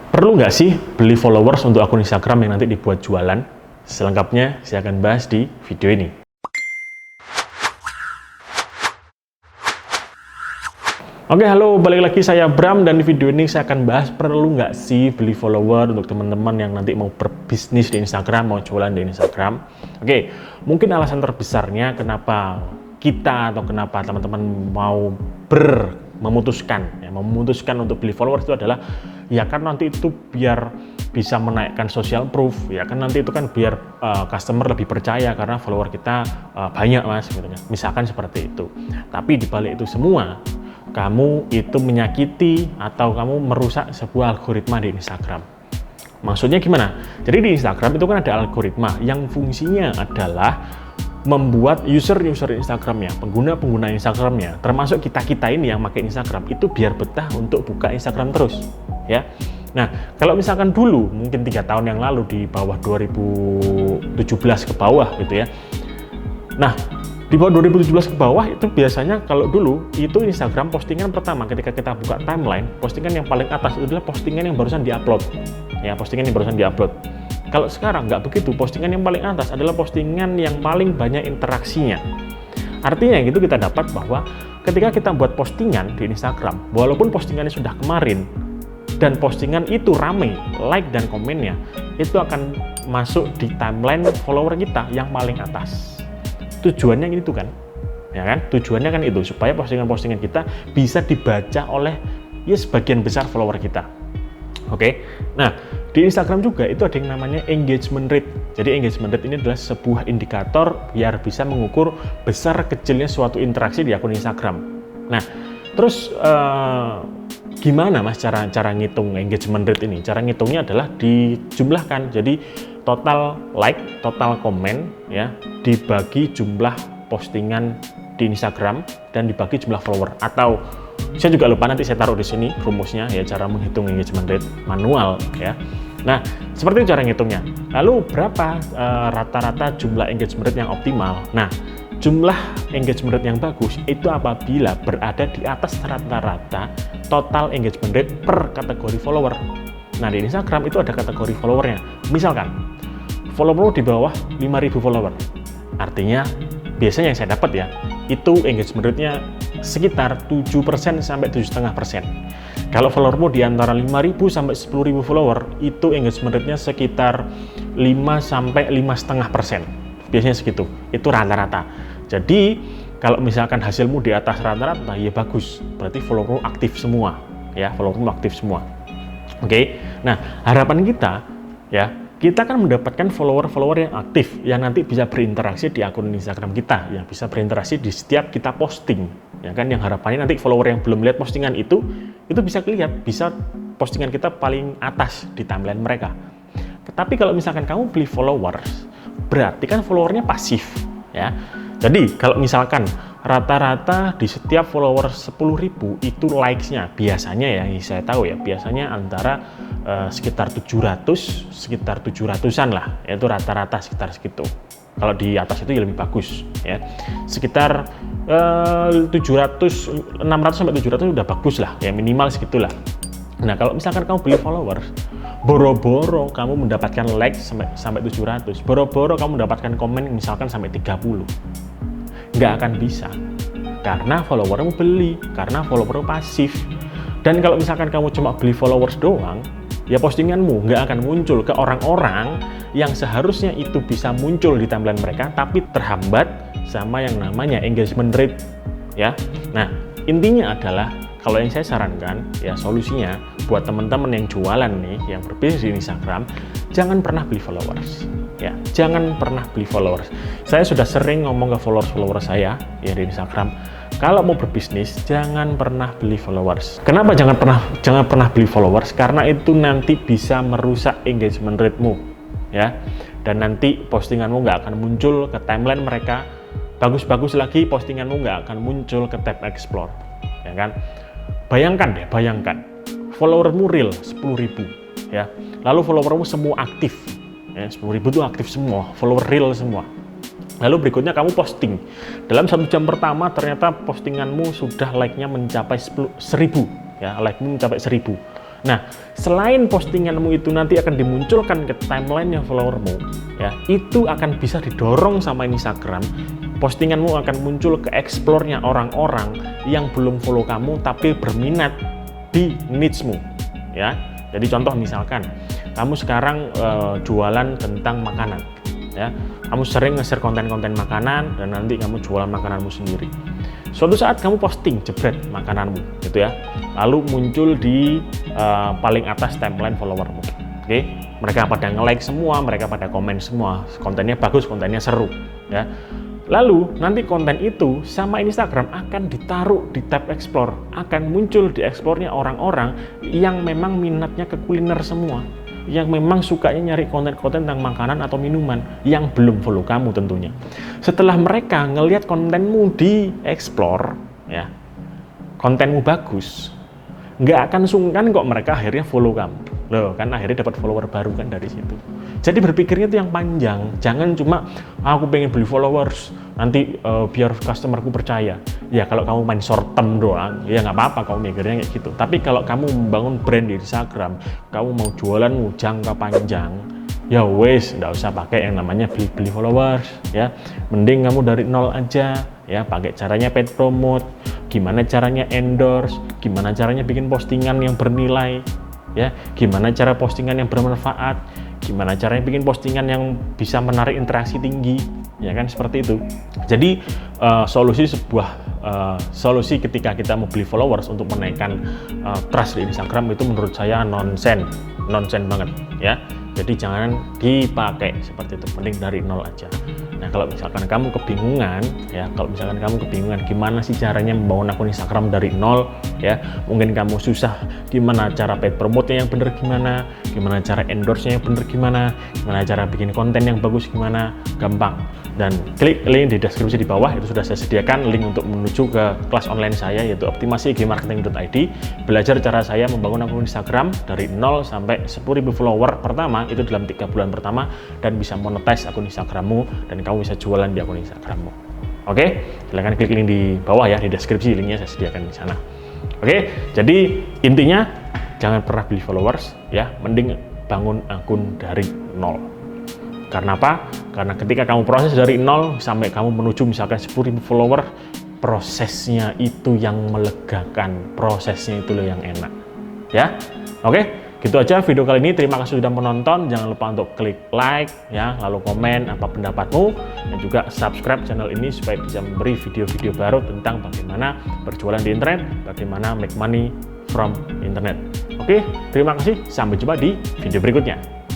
Perlu nggak sih beli followers untuk akun Instagram yang nanti dibuat jualan? Selengkapnya saya akan bahas di video ini. Oke, halo, balik lagi saya Bram, dan di video ini saya akan bahas perlu nggak sih beli follower untuk teman-teman yang nanti mau berbisnis di Instagram, mau jualan di Instagram. Oke, mungkin alasan terbesarnya kenapa kita atau kenapa teman-teman mau memutuskan untuk beli followers itu adalah ya kan nanti itu biar bisa menaikkan social proof, ya kan nanti itu kan biar customer lebih percaya karena follower kita banyak mas gitu ya. Misalkan seperti itu. Tapi dibalik itu semua, kamu itu menyakiti atau kamu merusak sebuah algoritma di Instagram. Maksudnya gimana? Jadi di Instagram itu kan ada algoritma yang fungsinya adalah membuat user-user Instagramnya, pengguna-pengguna Instagramnya, termasuk kita-kita ini yang pakai Instagram, itu biar betah untuk buka Instagram terus, ya. Nah, kalau misalkan dulu, mungkin 3 tahun yang lalu di bawah 2017 ke bawah gitu ya. Nah, di bawah 2017 ke bawah itu biasanya kalau dulu itu Instagram postingan pertama ketika kita buka timeline, postingan yang paling atas itu adalah postingan yang barusan diupload. Ya, postingan yang barusan diupload. Kalau sekarang nggak begitu, postingan yang paling atas adalah postingan yang paling banyak interaksinya. Artinya gitu kita dapat bahwa ketika kita buat postingan di Instagram, walaupun postingannya sudah kemarin dan postingan itu rame, like dan komennya, itu akan masuk di timeline follower kita yang paling atas. Tujuannya gitu kan, ya kan? Tujuannya kan itu supaya postingan-postingan kita bisa dibaca oleh ya sebagian besar follower kita. Oke, nah di Instagram juga itu ada yang namanya engagement rate. Jadi engagement rate ini adalah sebuah indikator biar bisa mengukur besar kecilnya suatu interaksi di akun Instagram. Nah, terus gimana mas cara ngitung engagement rate ini? Cara ngitungnya adalah dijumlahkan. Jadi total like, total komen ya dibagi jumlah postingan di Instagram dan dibagi jumlah follower, atau saya juga lupa, nanti saya taruh di sini rumusnya ya, cara menghitung engagement rate manual ya. Nah, seperti itu cara ngitungnya. Lalu berapa rata-rata jumlah engagement rate yang optimal? Nah, jumlah engagement rate yang bagus itu apabila berada di atas rata-rata total engagement rate per kategori follower. Nah, di Instagram itu ada kategori followernya. Misalkan follower di bawah 5.000 follower. Artinya biasanya yang saya dapat ya, itu engagement rate-nya sekitar 7% sampai 7,5%. Kalau followermu di antara 5.000 sampai 10.000 follower, itu engagement rate-nya sekitar 5 sampai 5,5%. Biasanya segitu. Itu rata-rata. Jadi, kalau misalkan hasilmu di atas rata-rata, ya bagus. Berarti followermu aktif semua, ya, followermu aktif semua. Oke. Nah, harapan kita ya, kita akan mendapatkan follower-follower yang aktif, yang nanti bisa berinteraksi di akun Instagram kita, yang bisa berinteraksi di setiap kita posting, ya kan? Yang harapannya nanti follower yang belum lihat postingan itu bisa lihat, bisa postingan kita paling atas di timeline mereka. Tapi kalau misalkan kamu beli followers, berarti kan followernya pasif, ya. Jadi kalau misalkan rata-rata di setiap follower 10.000 itu likes-nya biasanya ya, saya tahu ya, biasanya antara sekitar 700-an lah, yaitu rata-rata sekitar segitu. Kalau di atas itu ya lebih bagus ya, sekitar 600 sampai 700 udah bagus lah ya, minimal segitulah. Nah, kalau misalkan kamu beli followers, boro-boro kamu mendapatkan like sampai 700, boro-boro kamu mendapatkan komen misalkan sampai 30, nggak akan bisa, karena followermu beli, karena followermu pasif. Dan kalau misalkan kamu cuma beli followers doang, ya postinganmu nggak akan muncul ke orang-orang yang seharusnya itu bisa muncul di timeline mereka, tapi terhambat sama yang namanya engagement rate ya. Nah, intinya adalah kalau yang saya sarankan ya, solusinya buat teman-teman yang jualan nih, yang berbisnis di Instagram, jangan pernah beli followers ya, jangan pernah beli followers. Saya sudah sering ngomong ke follower saya ya di Instagram, kalau mau berbisnis jangan pernah beli followers. Kenapa jangan pernah beli followers? Karena itu nanti bisa merusak engagement rate-mu ya, dan nanti postinganmu nggak akan muncul ke timeline mereka. Bagus-bagus lagi postinganmu nggak akan muncul ke tab explore, ya kan? Bayangkan followermu real 10.000 ya, lalu followermu semua aktif ya, 10.000 itu aktif semua, follower real semua. Lalu berikutnya kamu posting, dalam 1 jam pertama ternyata postinganmu sudah like-nya mencapai 1.000 ya, like-mu mencapai 1.000. Nah, selain postinganmu itu nanti akan dimunculkan ke timeline-nya followermu, ya, itu akan bisa didorong sama Instagram. Postinganmu akan muncul ke explore-nya orang-orang yang belum follow kamu tapi berminat di niche-mu, ya. Jadi contoh misalkan kamu sekarang jualan tentang makanan, ya. Kamu sering nge-share konten-konten makanan dan nanti kamu jualan makananmu sendiri. Suatu saat kamu posting jebret makananmu, gitu ya. Lalu muncul di paling atas timeline followermu. Oke, mereka pada nge-like semua, mereka pada komen semua, kontennya bagus, kontennya seru, ya. Lalu nanti konten itu sama Instagram akan ditaruh di tab explore, akan muncul di explore-nya orang-orang yang memang minatnya ke kuliner semua, yang memang sukanya nyari konten-konten tentang makanan atau minuman, yang belum follow kamu tentunya. Setelah mereka ngelihat kontenmu di explore, ya, kontenmu bagus, nggak akan sungkan kok mereka akhirnya follow kamu. Loh, kan akhirnya dapat follower baru kan dari situ. Jadi berpikirnya itu yang panjang, jangan cuma aku pengen beli followers nanti biar customerku percaya. Ya kalau kamu main short term doang, ya nggak apa-apa kamu mikirnya kayak gitu. Tapi kalau kamu membangun brand di Instagram, kamu mau jualanmu jangka panjang, ya wes nggak usah pakai yang namanya beli followers, ya. Mending kamu dari nol aja, ya, pakai caranya paid promote, gimana caranya endorse, gimana caranya bikin postingan yang bernilai, ya, gimana cara postingan yang bermanfaat, gimana caranya bikin postingan yang bisa menarik interaksi tinggi, ya kan, seperti itu. Jadi solusi ketika kita mau beli followers untuk menaikkan trust di Instagram itu menurut saya nonsen banget, ya. Jadi jangan dipakai seperti itu, mending dari nol aja. Nah, kalau misalkan kamu kebingungan, ya, gimana sih caranya membangun akun Instagram dari nol, ya, mungkin kamu susah gimana cara paid promote-nya yang bener gimana cara endorse-nya yang bener gimana cara bikin konten yang bagus gimana, gampang. Dan klik link di deskripsi di bawah, itu sudah saya sediakan link untuk menuju ke kelas online saya yaitu optimasi-marketing.id. Belajar cara saya membangun akun Instagram dari 0 sampai 10.000 follower pertama itu dalam 3 bulan pertama dan bisa monetize akun Instagrammu dan kamu bisa jualan di akun Instagrammu. Oke, silahkan klik link di bawah ya, di deskripsi, linknya saya sediakan di sana. Oke, jadi intinya jangan pernah beli followers, ya, mending bangun akun dari nol. Karena apa? Karena ketika kamu proses dari nol sampai kamu menuju misalkan 10.000 follower, prosesnya itu yang melegakan, prosesnya itu loh yang enak, ya. Oke, gitu aja video kali ini. Terima kasih sudah menonton. Jangan lupa untuk klik like, ya, lalu komen apa pendapatmu, dan juga subscribe channel ini supaya bisa memberi video-video baru tentang bagaimana berjualan di internet, bagaimana make money from internet. Oke, terima kasih. Sampai jumpa di video berikutnya.